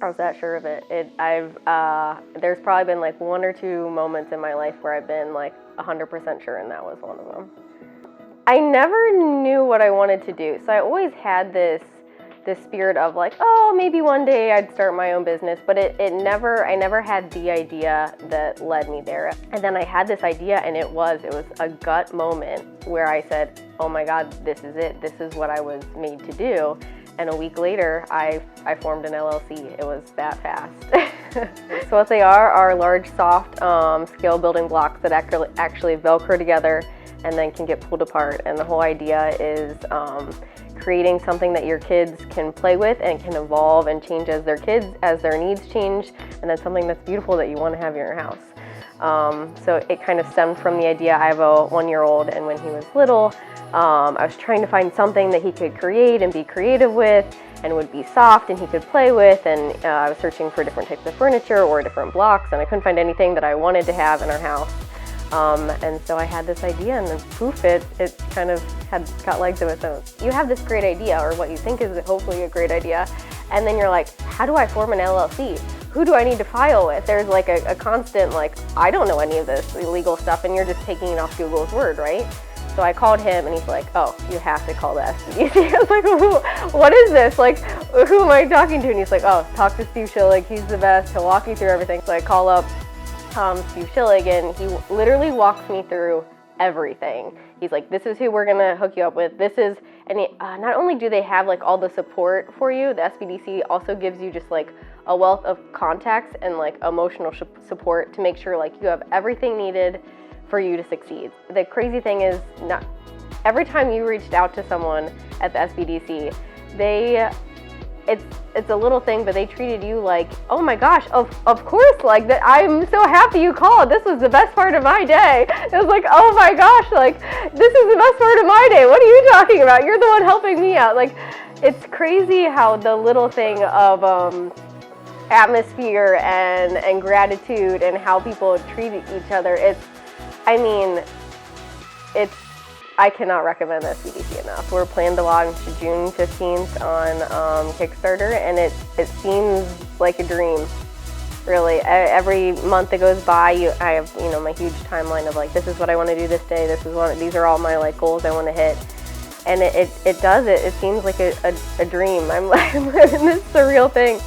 I was that sure of it. There's probably been like one or two moments in my life where I've been like 100% sure, and that was one of them. I never knew what I wanted to do, so I always had this spirit of like, oh, maybe one day I'd start my own business, but I never had the idea that led me there. And then I had this idea, and it was a gut moment where I said, oh my God, this is it. This is what I was made to do. And a week later, I formed an LLC. It was that fast. So what they are large, soft scale building blocks that actually Velcro together and then can get pulled apart. And the whole idea is creating something that your kids can play with and can evolve and change as their needs change, and then something that's beautiful that you want to have in your house. So it kind of stemmed from the idea. I have a 1-year-old, and when he was little, I was trying to find something that he could create and be creative with and would be soft and he could play with, and I was searching for different types of furniture or different blocks, and I couldn't find anything that I wanted to have in our house. And so I had this idea, and then poof, it kind of got legs of its own. You have this great idea, or what you think is hopefully a great idea, and then you're like, how do I form an LLC? Who do I need to file with? There's like a constant like, I don't know any of this legal stuff, and you're just taking it off Google's word, right? So I called him, and he's like, oh, you have to call the SBDC. I was like, what is this? Like, who am I talking to? And he's like, oh, talk to Steve Schillig. He's the best. He'll walk you through everything. So I call up Steve Schillig, and he literally walks me through everything. He's like, this is who we're gonna hook you up with. Not only do they have like all the support for you, the SBDC also gives you just like a wealth of contacts and like emotional support to make sure like you have everything needed for you to succeed. The crazy thing is, not every time you reached out to someone at the SBDC, it's a little thing, but they treated you like, oh my gosh, of course, like that. I'm so happy you called. This was the best part of my day. It was like, oh my gosh, like this is the best part of my day. What are you talking about? You're the one helping me out. Like, it's crazy how the little thing of atmosphere and gratitude and how people treat each other. I cannot recommend the SBDC enough. We're planned to launch June 15th on Kickstarter, and it seems like a dream, really. Every month that goes by, I have my huge timeline of like, this is what I want to do this day. These are all my like goals I want to hit, and it seems like a dream. I'm living this surreal thing.